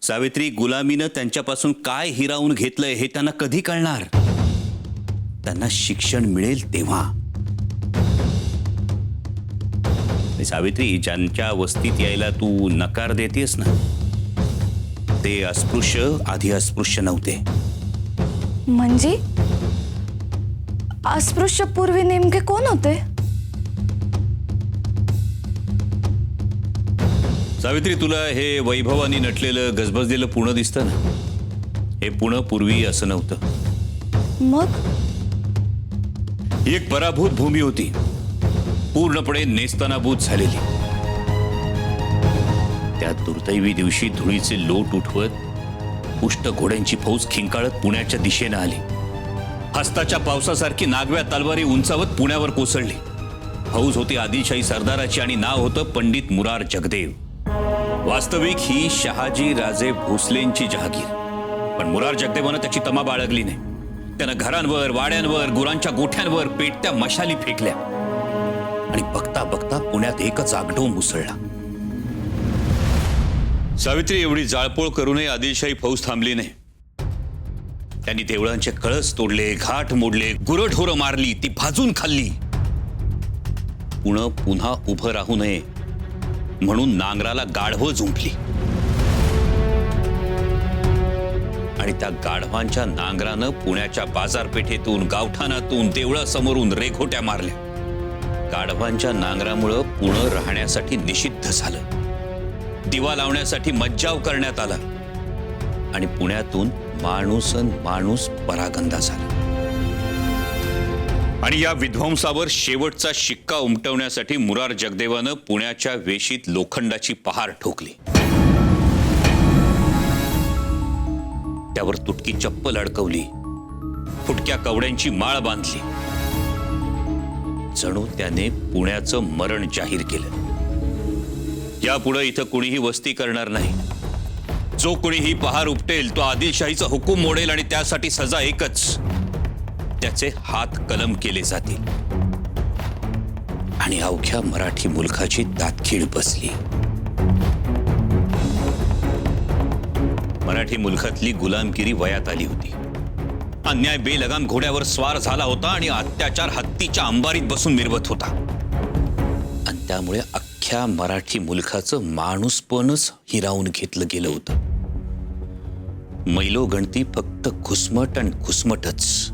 सावित्री, गुलामीनं त्यांच्यापासून काय हिरावून घेतलंय हे त्यांना कधी कळणार? त्यांना शिक्षण मिळेल तेव्हा. सावित्री, ज्यांच्या वस्तीत यायला तू नकार देतेस ना, ते अस्पृश्य आधी अस्पृश्य नव्हते. म्हणजे अस्पृश्य पूर्वी नेमके कोण होते? सावित्री, तुला हे वैभवानी नटलेलं गजबजलेलं पुणे दिसतं ना, हे पुणे पूर्वी असं नव्हतं. मग ही एक पराभूत भूमी होती, पूर्णपणे नेस्तनाबूत झालेली. त्या दुर्दैवी दिवशी धुळीचे लोट उठवत पुष्ट घोड्यांची फौज खिंकाळत पुण्याच्या दिशेने आली. हस्ताच्या पावसासारखी नागव्या तलवारी उंचावत पुण्यावर कोसळली. फौज होती आदिलशाही सरदाराची आणि नाव होतं पंडित मुरार जगदेव. वास्तविक ही शहाजी राजे भोसलेंची जहागीर, पण मुरार जगदेवानं त्याची तमा बाळगली नाही. त्यानं घरांवर, वाड्यांवर, गुरांच्या गोठ्यांवर पेटत्या मशाली फेकल्या आणि बघता बघता पुण्यात एकच आगडोंब मुसळला. सावित्री, एवढी जाळपोळ करूनही आदिलशाही फौज थांबली नाही. त्यांनी देवळांचे कळस तोडले, घाट मोडले, गुरढोरं मारली, ती भाजून खाल्ली. पुणे पुन्हा उभं राहू नये म्हणून नांगराला गाढवं झुंपली आणि त्या गाढवांच्या नांगरानं पुण्याच्या बाजारपेठेतून, गावठाणातून, देवळासमोरून रेघोट्या मारल्या. गाढवांच्या नांगरामुळं पुणे राहण्यासाठी निषिद्ध झालं. दिवा लावण्यासाठी मज्जाव करण्यात आला आणि पुण्यातून माणूसन माणूस परागंदा झाला. आणि या विध्वंसावर शेवटचा शिक्का उमटवण्यासाठी मुरार जगदेवानं पुण्याच्या वेशीत लोखंडाची पहार ठोकली. त्यावर तुटकी चप्पल अडकवली, फुटक्या कवड्यांची माळ बांधली. जणू त्याने पुण्याचं मरण जाहीर केलं. यापुढे इथं कुणीही वस्ती करणार नाही. जो कुणी ही पहार उपटेल तो आदिलशाहीचा हुकूम मोडेल आणि त्यासाठी सजा एकच, त्याचे हात कलम केले जातील. आणि अवघ्या मराठी मुलखाची दातखीळ बसली. मराठी मुलखातली गुलामगिरी वयात आली होती. अन्याय बेलगाम घोड्यावर स्वार झाला होता आणि अत्याचार हत्तीच्या अंबारीत बसून मिरवत होता. आणि त्यामुळे अख्ख्या मराठी मुलखाचं माणूसपणच हिरावून घेतलं गेलं होतं. मैलोगणती फक्त घुसमट आणि घुसमटच.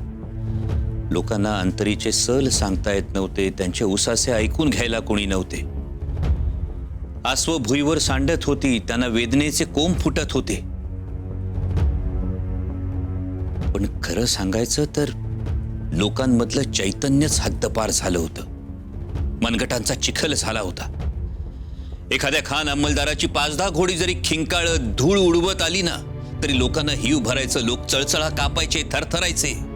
लोकांना अंतरीचे सल सांगता येत नव्हते, त्यांचे उसासे ऐकून घ्यायला कोणी नव्हते. आसव भुईवर सांडत होती, त्यांना वेदनेचे कोंब फुटत होते. पण खरं सांगायचं तर लोकांमधलं चैतन्यच हद्दपार झालं होतं. मनगटांचा चिखल झाला होता. एखाद्या खान अंमलदाराची 5-10 घोडी जरी खिंकाळत धूळ उडवत आली ना, तरी लोकांना हिव भरायचं, लोक चळचळा कापायचे, थरथरायचे.